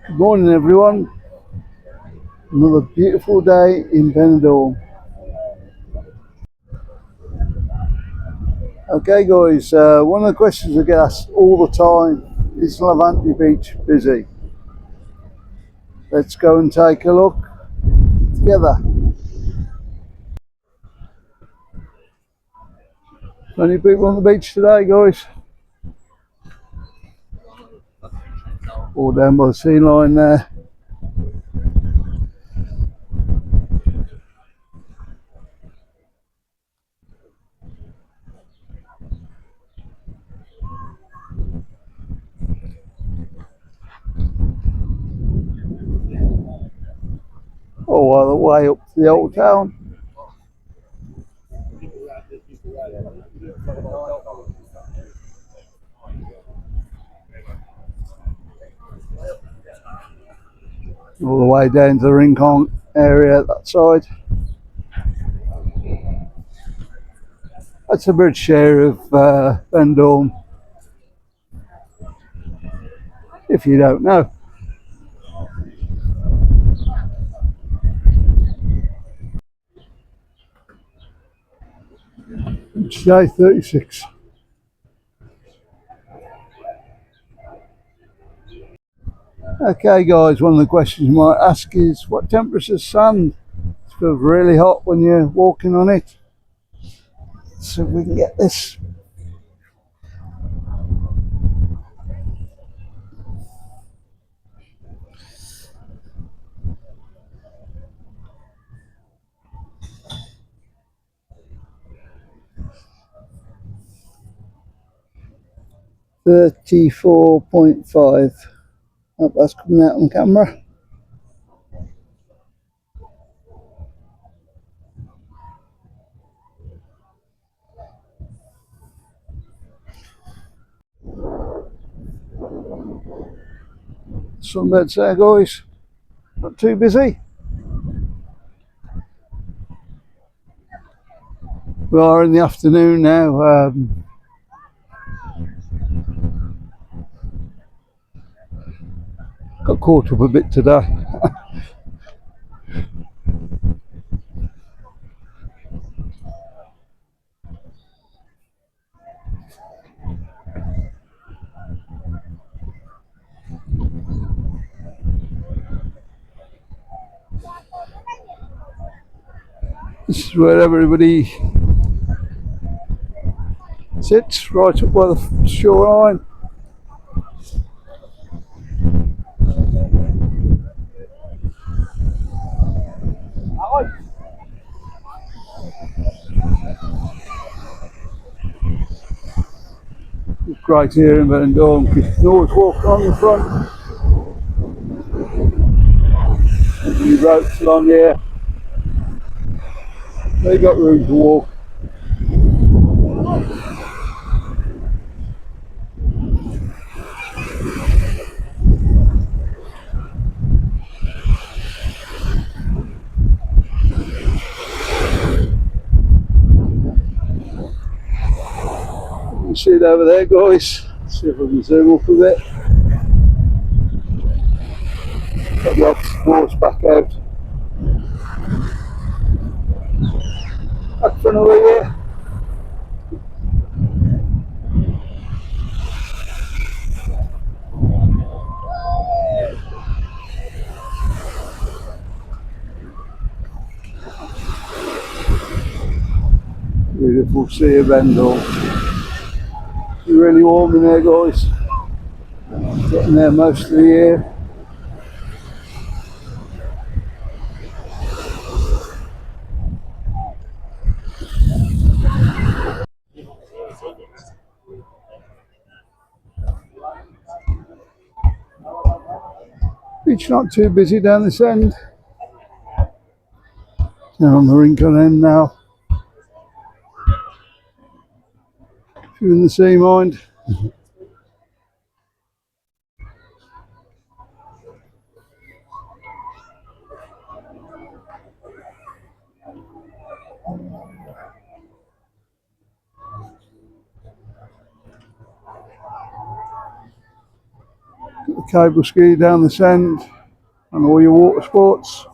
Good morning, everyone. Another beautiful day in Benidorm. Okay, guys, one of the questions I get asked all the time is Levante Beach busy? Let's go and take a look together. Plenty of people on the beach today, guys. All down by the sea line there. All the way up to the old town. All the way down to the Rincon area that side. That's a bridge share of Benidorm, if you don't know. It's day 36. Okay, guys, one of the questions you might ask is what temperature is sand? It feels really hot when you're walking on it. So we can get this. $34.5. Hope that's coming out on camera. Sunbeds there, guys. Not too busy. We are in the afternoon now. Got caught up a bit today. This is where everybody sits, right up by the shoreline. It's great here in Benidorm. You can always walk on the front. There's ropes along here. They got room to walk. You can see it over there, guys. Let's see if I can zoom up a bit. Got the octopus back out. Back for another year. Beautiful sea of Benidorm. It's really warm in there, guys. Getting there most of the year. Beach not too busy down this end. Down on the Rincon end now. If you're in the sea mind. The cable ski down the sand and all your water sports.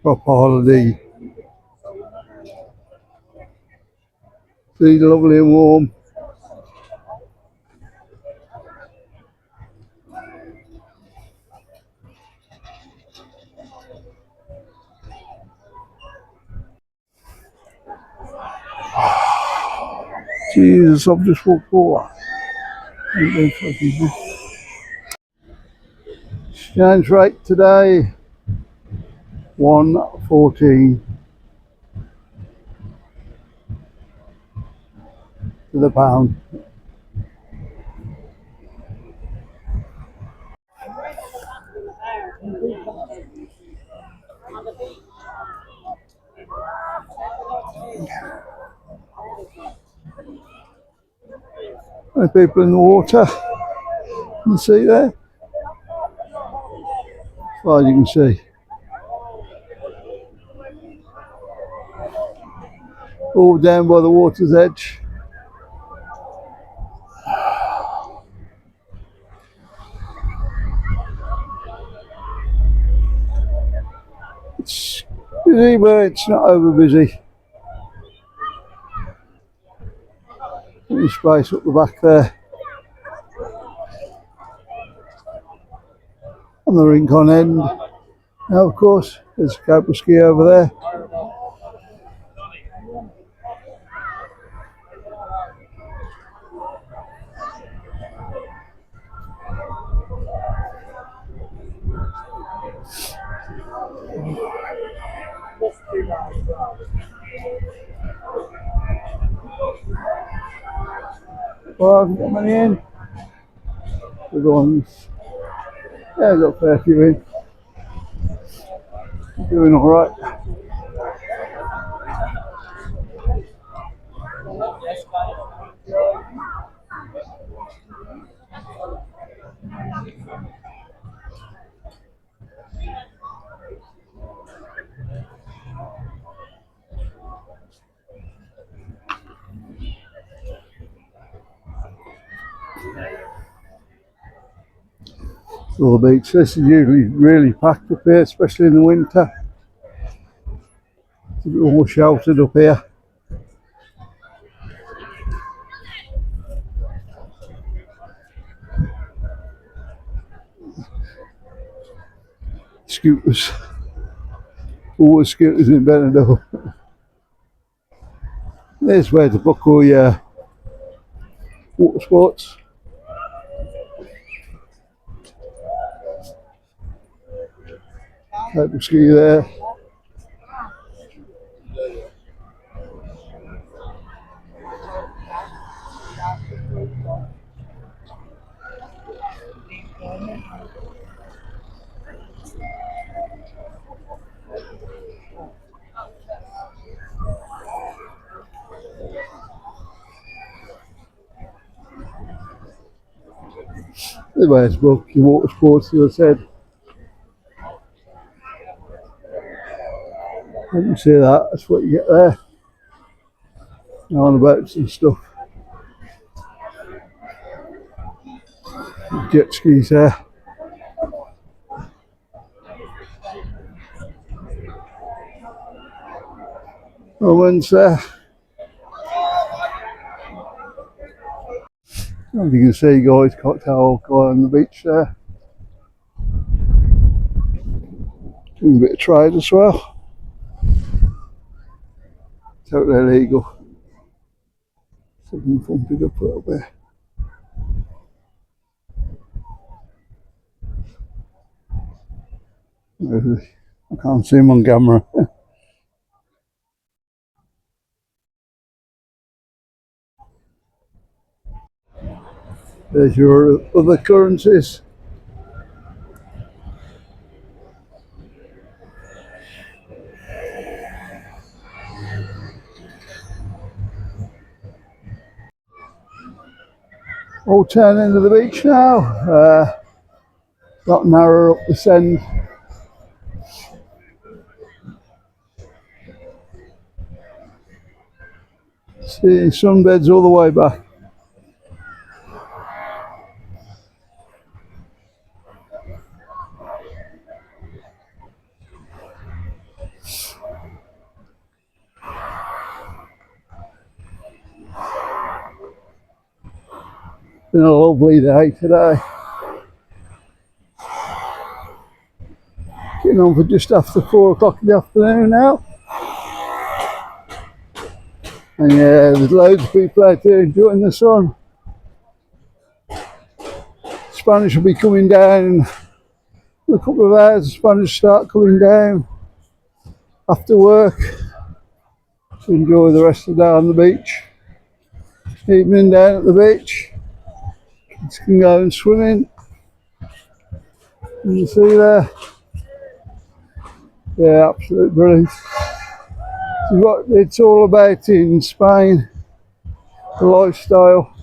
Proper holiday. See, lovely and warm. Jesus, I've just walked over. Exchange rate today, 1.14 to the pound. There's people in the water. You can see there, as far as you can see. All down by the water's edge. It's busy, but it's not over busy. There's space up the back there. And the Rincon end. Now, of course, there's a cable ski over there. Well, I haven't got many in. The ones. Yeah, I've got a fair few in. Doing alright. The beach. This is usually really packed up here, especially in the winter. It's a bit more sheltered up here. Scooters. Always scooters in Benidorm. There's where to book all your water sports. Cable ski there. There's where to book your water sports, as I said. You can see that, that's what you get there. On the boats and stuff. Jet skis there. Owen's there. As you can see, guys, cocktail guy on the beach there. Doing a bit of trade as well. Totally illegal. Something thumping up a little bit. I can't see him on camera. There's your other currencies. all turning into the beach now. Got narrower up this end. See sunbeds all the way back. Been a lovely day today. Getting on for just after 4 o'clock in the afternoon now. And yeah, there's loads of people out there enjoying the sun. Spanish will be coming down in a couple of hours. The Spanish start coming down after work to enjoy the rest of the day on the beach. Evening down at the beach. Kids can go and swimming. You see there? Yeah, absolutely brilliant. This is what it's all about in Spain, the lifestyle.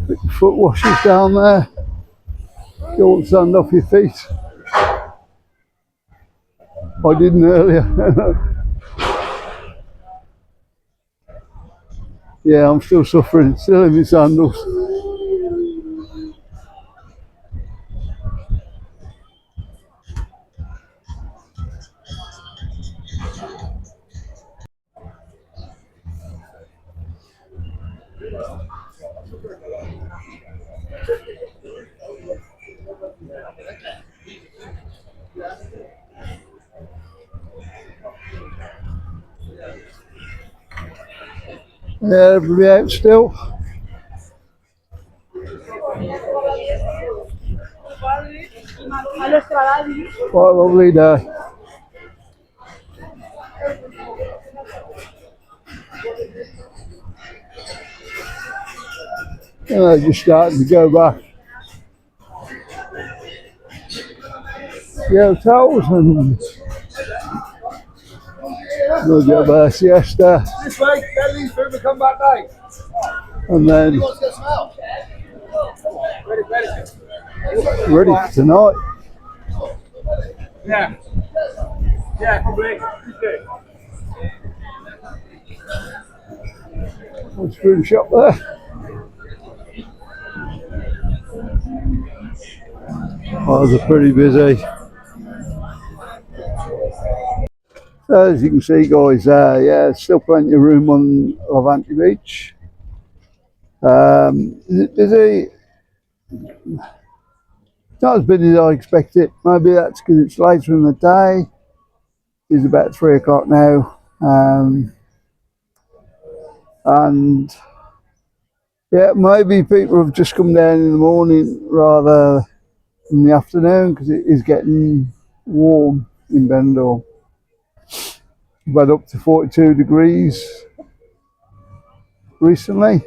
Put your foot washers down there. You want sand off your feet. I didn't earlier. Yeah, I'm still suffering, still in my sandals. Yeah, everybody out still. Quite a lovely day. And they're just starting to go back. The hotels and they'll get their siesta. This way, get these food and come back late. And then You want to get some out? ready for tonight. Yeah. Yeah, probably. Ice cream shop there. Oh, they're pretty busy. So as you can see, guys, yeah, still plenty of room on Levante Beach. Is it busy? Not as busy as I expected. Maybe that's because it's later in the day. It's about 3 o'clock now. And yeah, maybe people have just come down in the morning rather than the afternoon because it is getting warm in Benidorm. We've had up to 42 degrees recently.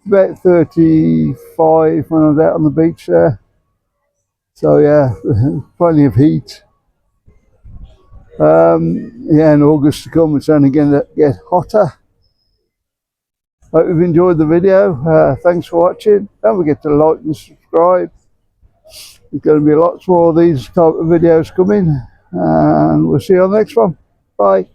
About 35 when I was out on the beach there. So yeah, plenty of heat. Yeah, in August to come, it's only going to get hotter. Hope you've enjoyed the video. Thanks for watching. Don't forget to like and subscribe. There's going to be lots more of these type of videos coming, and we'll see you on the next one. Bye.